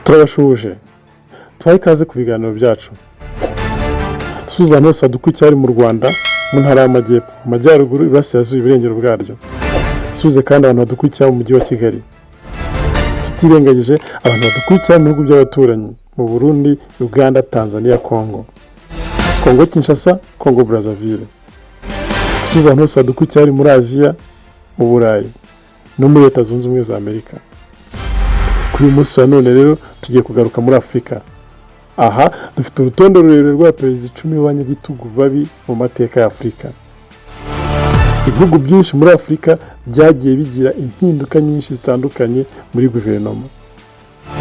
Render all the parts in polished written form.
turabashuje twaye ikaze ku biganiro byacu Suzanne Saduku cyari mu Rwanda mu ntara y'Amajyepfo mu Majyaruguru Iburasirazuba Iburengero bwaryo suze kandi abantu badukurikira mu mujyi wa Kigali tutirengagije abantu badukurikira mu bihugu by'abaturanyi mu Burundi Uganda Tanzania Congo Kinshasa Congo Brazzaville Suzanne Saduku cyari muri Aziya mu Burayi no muri Leta Zunze Ubumwe za Amerika. Kuri uyu munsi wa none rero tugiye kugaruka muri Afurika. Aha dufite urutonde rurerure rwa perezida 10 b'abanyagitugu babi mu mateka ya Afurika. Ibihugu byinshi muri Afurika byagiye bigira impinduka nyinshi zitandukanye muri guverinoma.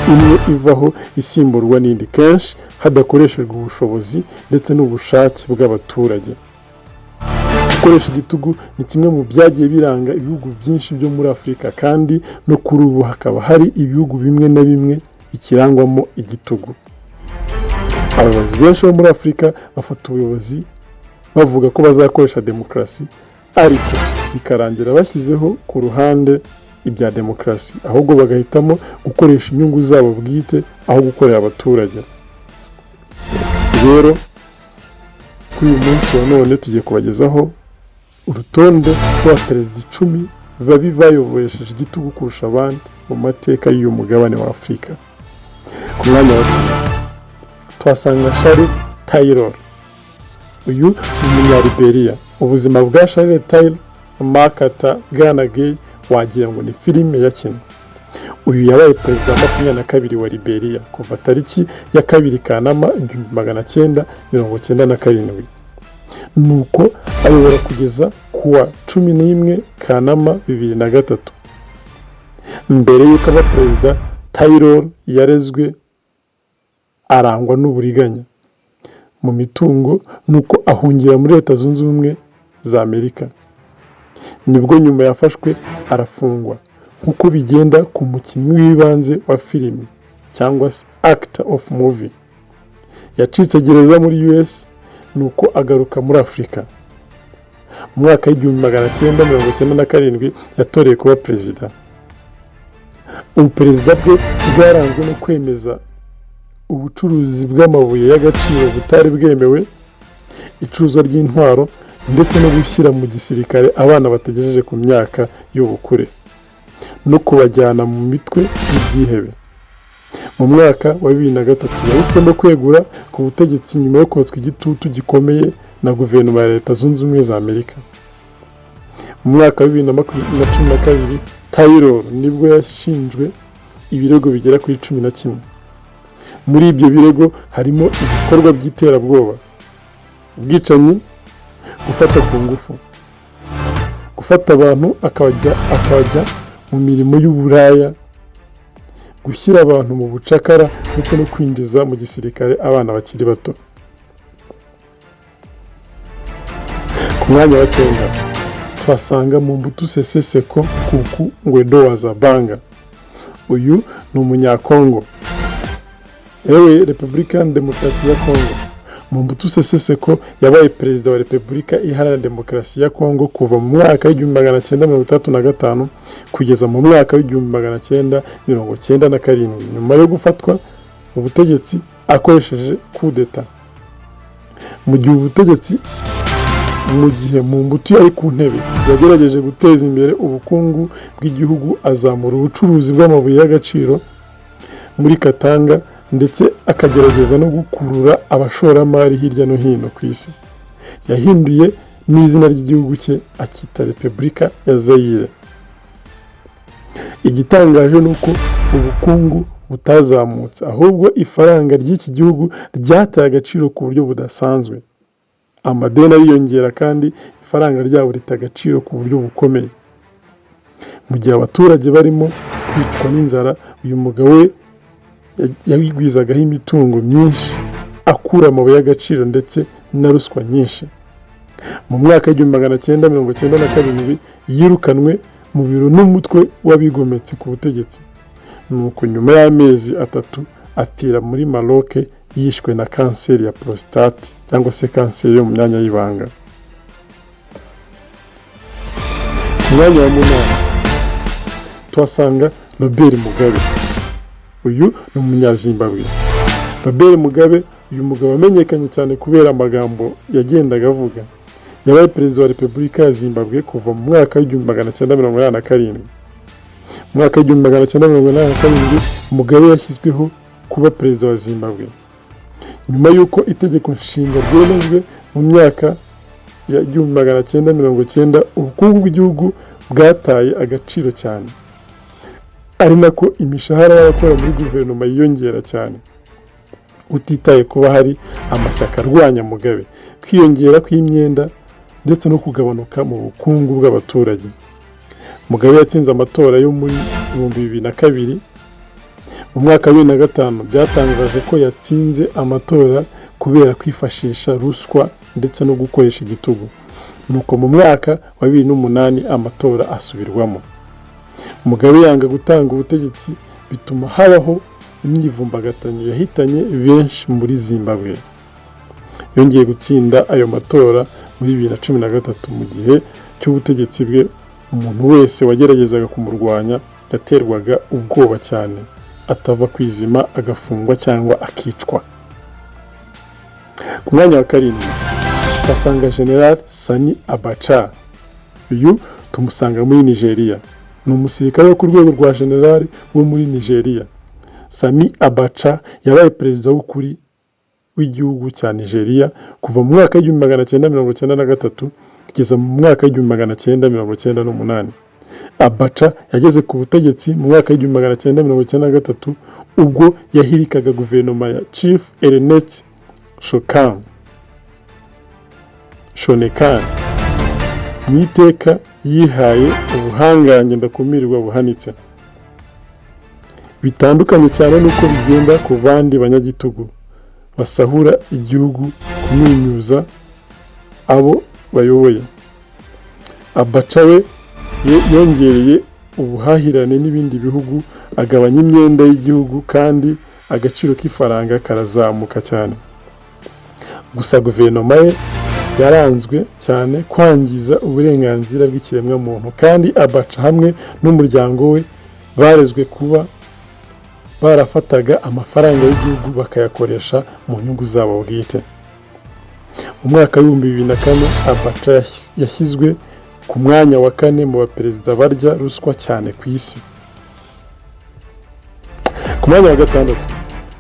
Imwe ivaho isimburwa n'indi kenshi hadakoreshejwe ubushobozi ndetse n'ubushake bw'abaturage. Gukoresha igitugu ni kimwe mu byagiye biranga ibihugu byinshi byo muri Afurika kandi no kuri ubu hakaba hari ibihugu bimwe na bimwe bikirangwamo igitugu. Abayobozi benshi bo muri Afurika bafata ubuyobozi bavuga ko bazakoresha demokarasi ariko bikarangira bashyizeho ku ruhande ibya demokarasi ahubwo bagahitamo gukoresha inyungu zabo bwite aho gukorera abaturage. Rero kuri uyu munsi wa none tugiye kubagezaho urutonde rw'abaperezida 10 babi bayoboresheje igitugu kurusha abandi mu mateka y'uyu mugabane wa Afurika. Ku mwanya wa 10 twasanga Charles Taylor. Uyu ni umunyaliberia. Ubuzima bwa Charles Taylor Makata Ganagay wagira ngo ni filime yakina. Uyu yabaye perezida wa 22 wa Liberia kuva tariki ya 2 Kanama 1997. Nuko ayobora kugeza kuwa 11 Kanama 2003. Mbere y'uko aba perezida Taylor yarezwe arangwa n'uburiganya mu mitungo nuko ahungira muri Leta Zunze Ubumwe za Amerika. Nibwo nyuma yafashwe arafungwa nkuko bigenda ku mukinnyi w'ibanze wa filimi cyangwa se actor of movie. Yacitse gereza muri US nuko agaruka muri Afurika. Mu mwaka w'1997 yatoreye kuba perezida. Ubuperezida bwe bwaranzwe no kwemeza ubucuruzi bw'amabuye y'agaciro butari bwemewe, icuruzwa ry'intwaro ndetse no gushyira mu gisirikare abana bategejeje ku myaka y'ubukure no kubajyana mu mitwe y'ibyihebe. Mu mwaka wa 2003 yahisemo kwegura ku butegetsi nyuma yo kotswa igitutu gikomeye na guverinoma ya Leta Zunze Ubumwe za Amerika. Mu mwaka wa 2012 Taylor nibwo yashinjwe ibirego bigera kuri 11. Muri ibyo birego harimo ibikorwa by'iterabwoba, ubwicanyi, gufata ku ngufu, gufata abantu akabajya mu mirimo y'uburaya, gushyira abantu mu bucakara ndetse no kwinjiza mu gisirikare abana bakiri bato. Ku mwanya wa 9 twasanga Mobutu Sese Seko Kuku Ngwedo wa Zabanga. Uyu ni umunyakongo. Republican Demokarasi ya Kongo. Mobutu Sese Seko yabaye perezida wa Repubulika Iharanira Demokarasi ya Kongo kuva mu mwaka w'1935 kugeza mu mwaka w'1997 nyuma yo gufatwa ubutegetsi akoresheje coup d'etat. Mu gihe Mobutu yari ku ntebe yagerageje guteza imbere ubukungu bw'igihugu, azamura ubucuruzi bw'amabuye y'agaciro muri Katanga ndetse akagerageza no gukurura abashoramari hirya no hino ku isi. Yahinduye n'izina ry'igihugu cye akita Repubulika ya Zaire. Igitangaje nuko ubukungu butazamutse ahubwo ifaranga ry'iki gihugu ryataye agaciro ku buryo budasanzwe. Amadeni ariyongera kandi ifaranga ryabo rita agaciro ku buryo bukomeye. Mu gihe abaturage barimo kwicwa n'inzara, uyu mugabo we yabigwizagaho imitungo myinshi akura amabuye y'agaciro ndetse na ruswa nyinshi. Mu mwaka w'1997 yirukanwe mu biro n'umutwe w'abigometse ku butegetsi. Nuko nyuma y'amezi 3 apfira muri Maroc yishwe na kanseri ya prostate cyangwa se kanseri yo mu myanya y'ibanga. Ku mwanya wa 8 tuhasanga Robert Mugabe. uyu ni umunyazimbabwe. Robert Mugabe, uyu mugabo amenyekanye cyane kubera amagambo yagendaga avuga, yabaye perezida wa Repubulika ya Zimbabwe kuva mu mwaka w'1987. Mu mwaka w'1987 Mugabe yashyizweho kuba perezida wa Zimbabwe nyuma y'uko itegeko nshinga ryemejwe mu myaka ya 1990. Ubukungu bw'igihugu bwataye agaciro cyane, ari nako imishahara y'abakora muri guverinoma yiyongera cyane, utitaye kuba hari amashyaka arwanya Mugabe, kwiyongera kw'imyenda ndetse no kugabanuka mu bukungu bw'abaturage. Mugabe yatsinze amatora yo muri 2002. Mu mwaka wa 2005 byatangaje ko yatsinze amatora kubera kwifashisha ruswa ndetse no gukoresha igitugu. Nuko mu mwaka wa 2008 amatora asubirwamo. Mugabe yanga gutanga ubutegetsi, bituma habaho imyivumbagatanyo yahitanye benshi muri Zimbabwe. Yongeye gutsinda ayo matora muri 2013. Mu gihe cy'ubutegetsi bwe, umuntu wese wageragezaga kumurwanya yaterwaga ubwoba cyane, atava kwizima, agafungwa cyangwa akicwa. Ku mwanya wa 7 basanga General Sani Abacha. Uyu tumusanga muri Nigeria, ni umusirikare wo ku rwego rwa general wo muri Nigeria. Sani Abacha yabaye perezida w'ukuri w'igihugu cya Nigeria kuva mu mwaka w'1993 kugeza mu mwaka w'1998. Abacha yageze ku butegetsi mu mwaka w'1993 ubwo yahirikaga guverinoma ya Chief Ernest Shonekan. Mu iteka yihaye ubuhangange ndakumirwa buhanitse, bitandukanye cyane nuko bigenda ku bandi banyagitugu basahura igihugu kumwinyuza abo bayoboye. Abacha we yongereye ubuhahirane n'ibindi bihugu, agabanya imyenda y'igihugu kandi agaciro k'ifaranga karazamuka cyane. Gusa guverinoma ye yaranzwe cyane kwangiza uburenganzira bw'ikiremwa muntu, kandi Abacha hamwe n'umuryango we barezwe kuba barafataga amafaranga y'igihugu bakayakoresha mu nyungu zabo bwite. Mu mwaka wa 2004 Abacha yashyizwe ku mwanya wa 4 mu baperezida barya ruswa cyane ku isi. Ku mwanya wa 6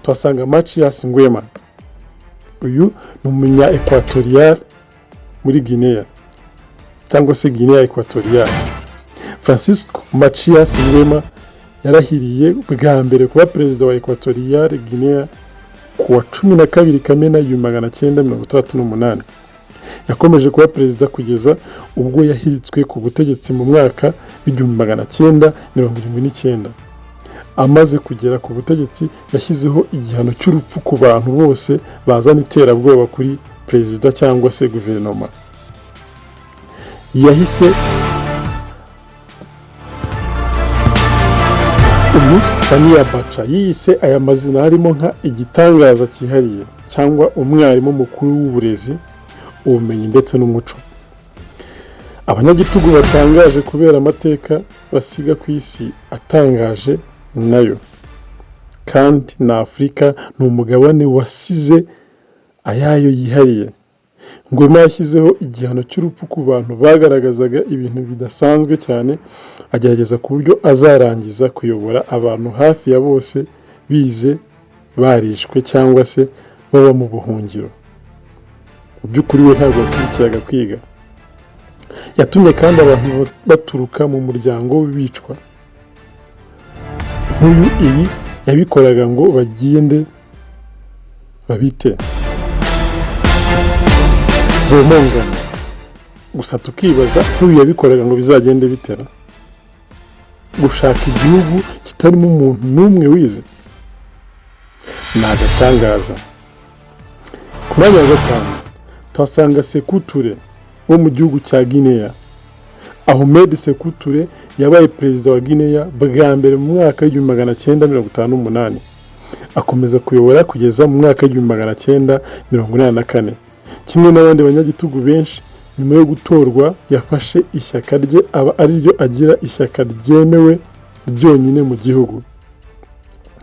tuhasanga Mathias Ngwema. Uyu ni umunya Equatorial muri Guinea cyangwa se Guinea Equatorial. Francisco Mathias Ngwema yarahiriye bwa mbere kuba perezida wa Equatorial Guinea ku wa 12 Kamena 1968. Yakomeje kuba perezida kugeza ubwo yahiritswe ku butegetsi mu mwaka w'1979. Amaze kugera ku butegetsi yashyizeho igihano cy'urupfu ku bantu bose bazana iterabwoba kuri perezida cyangwa se guverinoma. Yahise Sani Abacha yise aya mazina harimo nka igitangaza cyihariye cyangwa umwarimu mukuru w'uburezi, ubumenyi ndetse n'umuco. Abanyagitugu batangaje kubera amateka basiga ku isi atangaje nayo, kandi na Afurika ni umugabane wasize ayayo yihariye. Ngwema yashyizeho igihano cy'urupfu ku bantu bagaragazaga ibintu bidasanzwe cyane, agerageza ku buryo azarangiza kuyobora abantu hafi ya bose bize barishwe cyangwa se baba mu buhungiro. Mu by'ukuri we ntabwo yashyigikiraga kwiga. Yatumye kandi abantu baturuka mu muryango bicwa. Nk'uyu ibi yabikoraga ngo bagende babite bomongana. Gusa tukibaza nk'uyu yabikoraga ngo bizagende bitera. Gushaka igihugu kitarimo umuntu n'umwe wize ni agatangaza. Ku mwanya wa 5 tuhasanga Sekou Touré wo mu gihugu cya Guinea. Ahmed Sekou Touré yabaye perezida wa Guinea bwa mbere mu mwaka w'1958. Akomeza kuyobora kugeza mu mwaka w'1984. Kimwe n'abandi banyagitugu benshi, nyuma yo gutorwa yafashe ishyaka rye aba ari ryo agira ishyaka ryemewe ryonyine mu gihugu.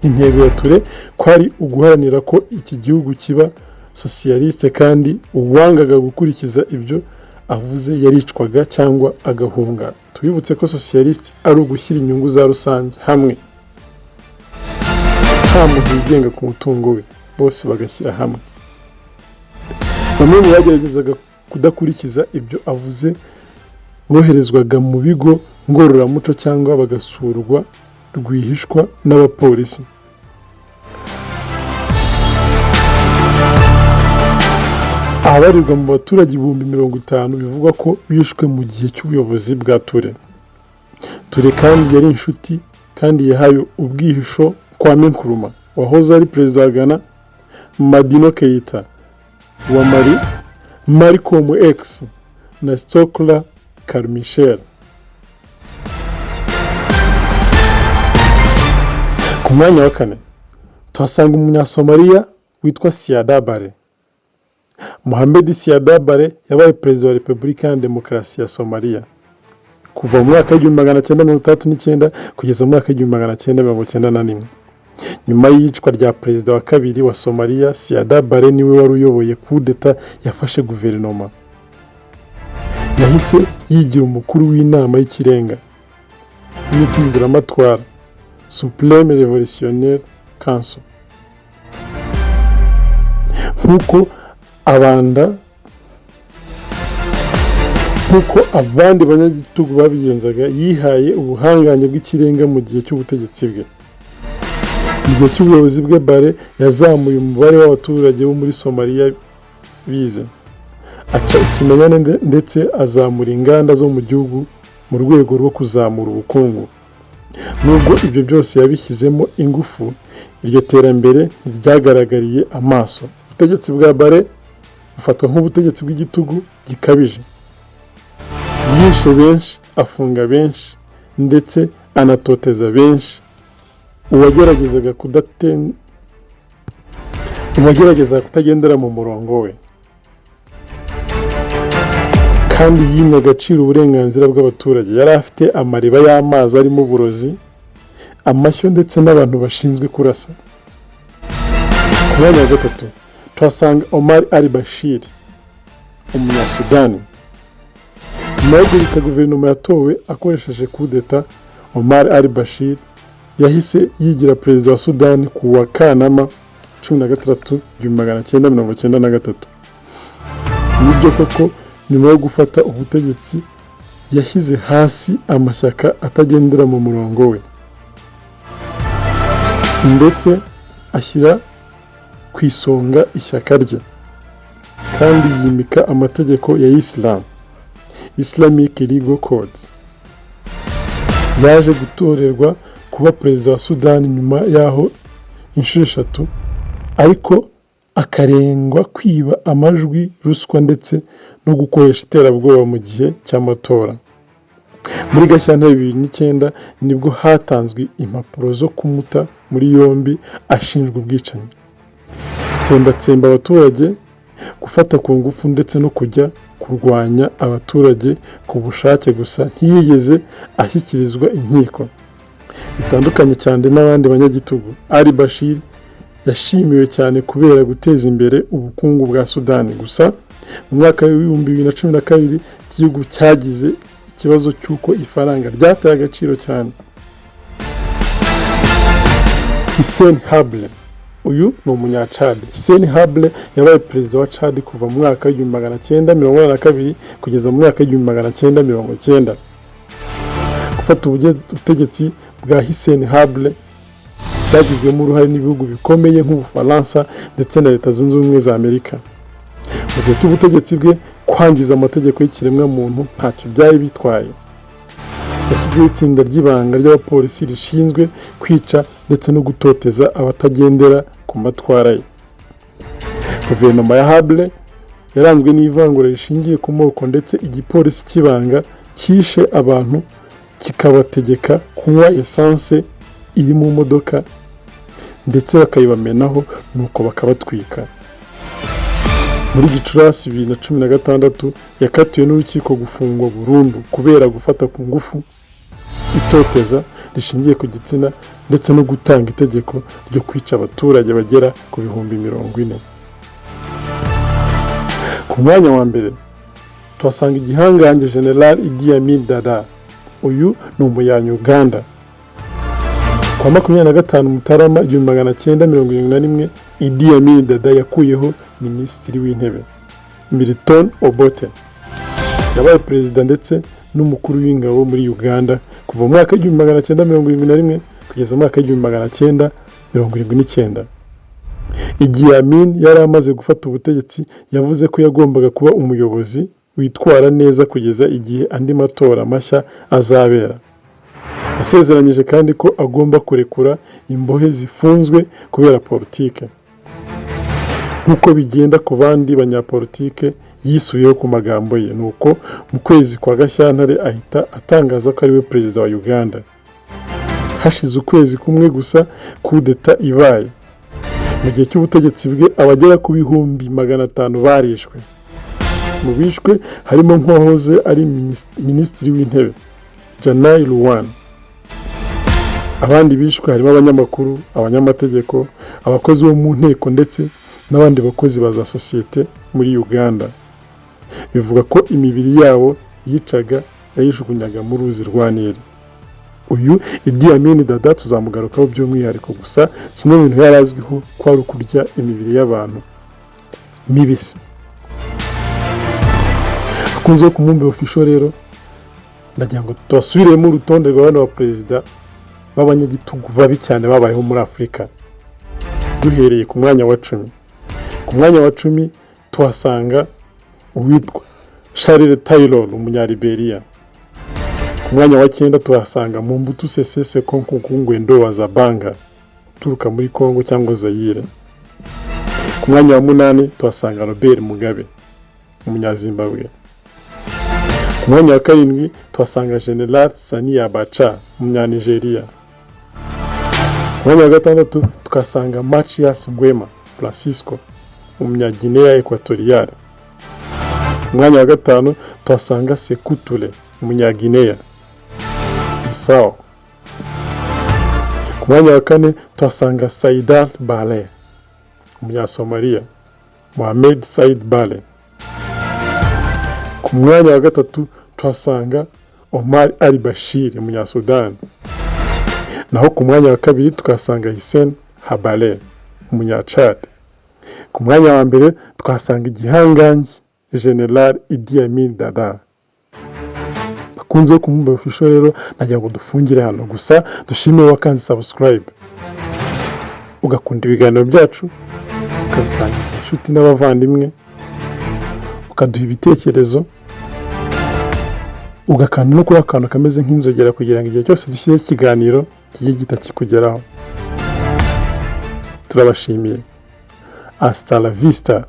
intego ya Ture kwari uguharanira ko iki gihugu kiba socialiste kandi uwangaga gukurikiza ibyo avuze yaricwaga cyangwa agahunga. Tubibutse ko socialiste ari ugushyira inyungu za rusange hamwe, nta muntu wigenga ku mutungo we, bose bagashyira hamwe. Bamwe mu bageragezaga kudakurikiza ibyo avuze boherezwaga mu bigo ngororamuco cyangwa bagasurwa rwihishwa n'abapolisi. Abarirwa mu baturage 50,000 bivugwa ko bishwe mu gihe cy'ubuyobozi bwa Ture. Ture kandi yari inshuti kandi yahaye ubwihisho Kwame Nkrumah wahoze ari perezida wa Ghana, Madino Keita wa Mali, Malcolm X na Stokely Carmichael. Ku mwanya wa 4 tuhasanga umunyasomaliya witwa Siada Barre. Mohamed Siada Barre yabaye perezida wa Repubulika ya Demokarasi ya Somalia kuva mu mwaka w'1939 kugeza mu mwaka w'1991. Nyuma y'icwa rya perezida wa kabiri wa Somalia, Siada Barre niwe wari uyoboye coup d'etat yafashe guverinoma. Yahise yigira umukuru w'inama y'ikirenga n'impinduramatwara Supreme Revolutionnaire Council. Nkuko abandi banyagitugu babigenzaga, yihaye ubuhangange bw'ikirenga mu gihe cy'ubutegetsi bwe. Mu gihe cy'ubuyobozi bwe, Barre yazamuye umubare w'abaturage bo muri Somalia bize, aca ikimenyane ndetse azamura inganda zo mu gihugu mu rwego rwo kuzamura ubukungu. Nubwo ibyo byose yabishyizemo ingufu, iryo terambere ryagaragariye amaso. Ubutegetsi bwa Barre bufatwa nk'ubutegetsi bw'igitugu gikabije. Yishe benshi, afunga benshi ndetse anatoteza benshi. Uwageragezaga kutagendera mu murongo we, kandi yimye agaciro uburenganzira bw'abaturage. Yari afite amariba y'amazi arimo uburozi, amashyo ndetse n'abantu bashinzwe kurasa. Ku mwanya wa 3 tuhasanga Omar al-Bashir, umunyasudani. Nyuma yo guhirika guverinoma yatowe akoresheje coup d'etat, Omar al-Bashir yahise yigira perezida wa Sudani ku wa Kanama 16, 1993. Nibyo koko nyuma yo gufata ubutegetsi yashyize hasi amashyaka atagendera mu murongo we, ndetse ashyira ku isonga ishyaka rye, kandi yimika amategeko ya Islamic Legal Codes. Yaje gutorerwa kuba perezida wa Sudani nyuma yaho inshuro 3, ariko akarengwa kwiba amajwi, ruswa ndetse no gukoresha iterabwoba mu gihe cy'amatora. Muri Gashyantare 2009 nibwo hatanzwe impapuro zo kumuta muri yombi ashinjwa ubwicanyi, gutsembatsemba abaturage, gufata ku ngufu ndetse no kujya kurwanya abaturage ku bushake gusa. Ntiyigeze ashyikirizwa inkiko. Bitandukanye cyane n'abandi banyagitugu, al-Bashir yashimiwe cyane kubera guteza imbere ubukungu bwa Sudani. Gusa mu mwaka wa 2012 igihugu cyagize ikibazo cy'uko ifaranga ryataye agaciro cyane. Hissène Habré, uyu ni umunyacad. Hissène Habré yabaye perezida wa Chad kuva mu mwaka wa 1982 kugeza mu mwaka wa 1990. Gufata ubutegetsi bwa Hissène Habré byagizwemo uruhare n'ibihugu bikomeye nk'Ubufaransa ndetse na Leta Zunze Ubumwe za Amerika. Mu gihe cy'ubutegetsi bwe, kwangiza amategeko y'ikiremwa muntu ntacyo byari bitwaye. Yashyizeho itsinda ry'ibanga ry'abapolisi rishinzwe kwica ndetse no gutoteza abatagendera ku matwara ye. Guverinoma ya Habré yaranzwe n'ivangura rishingiye ku moko, ndetse igipolisi cy'ibanga cyishe abantu kikabategeka kunywa essence iri mu modoka ndetse bakayibamenaho nuko bakabatwika. Muri Gicurasi 2016 yakatiwe n'urukiko gufungwa burundu kubera gufata ku ngufu, itoteza rishingiye ku gitsina ndetse no gutanga itegeko ryo kwica abaturage bagera ku bihumbi 40. Ku mwanya wa mbere tuhasanga igihangange General Idi Amin Dada. Uyu ni umunya-Uganda. Kwa 25 Mutarama 1971 Idi Amin Dada yakuyeho minisitiri w'intebe Milton Obote. Yabaye perezida ndetse n'umukuru w'ingabo muri Uganda kuva mu mwaka 1971 kugeza mu mwaka 1979. Idi Amin yari amaze gufata ubutegetsi yavuze ko yagombaga kuba umuyobozi witwara neza kugeza igihe andi matora mashya azabera. Yasezeranyije kandi ko agomba kurekura imbohe zifunzwe kubera politike. Nk'uko bigenda ku bandi banyapolitike, yisubiyeho ku magambo ye, nuko mu kwezi kwa Gashyantare ahita atangaza ko ari we perezida wa Uganda. Hashize ukwezi kumwe gusa kudeta ibaye. Mu gihe cy'ubutegetsi bwe abagera ku bihumbi 500 barishwe. Mu bishwe harimo nk'uwahoze ari minisitiri w'intebe Janai Luwan. Abandi bishwe harimo abanyamakuru, abanyamategeko, abakozi bo mu nteko ndetse n'abandi bakozi ba za sosiyete muri Uganda. Bivuga ko imibiri yabo yicaga yayijugunyaga mu ruzi rwa Nile. Uyu Idi Amin Dada tuzamugarukaho by'umwihariko, gusa kimwe mu bintu yarazwiho ko ari ukurya imibiri y'abantu mibisi. Akunze ku mumbe official rero ndagira ngo tubasubiremo urutonde rw'abana ba perezida b'abanyagitugu babi cyane babayeho muri Afurika. Duhereye ku mwanya wa 10. Ku mwanya wa 10 tuhasanga uwitwa Charles Taylor umunya-Liberia. Ku mwanya wa 9 tuhasanga Mobutu Sese Seko Ngwendo wa Zabanga uturuka muri Congo cyangwa Zaire. Ku mwanya wa 8 tuhasanga Robert Mugabe umunya-Zimbabwe. Ku mwanya wa 7 tuhasanga General Sani Abacha umunya-Nigeria. Ku mwanya wa 6 tukasanga Machias Ngwema Francisco umunya-Guinea Equatoriale. Ku mwanya wa 5 tuhasanga Sekou Touré umunya-Guinea Bissau. Ku mwanya wa 4 tuhasanga Saidal Bale umunya-Somalia Mohamed Said Bale. Ku mwanya wa 3 tuhasanga Omar al-Bashir umunya-Sudan. Naho ku mwanya wa 2 tukasanga Hissène Habré umunya-Chad. Ku mwanya wa 1 tukasanga igihangange General Idi Amin Dada. Bakunze ku mumbe official rero nagira ngo dufungire hano, gusa dushimire wakanze subscribe ugakunda ibiganiro byacu, ukabisangiza inshuti n'abavandimwe, ukaduha ibitekerezo, ugakanda no kuri akantu kameze nk'inzogera kugira ngo igihe cyose dushyize ikiganiro kijye gihita kikugeraho. Turabashimiye. Hasta la vista.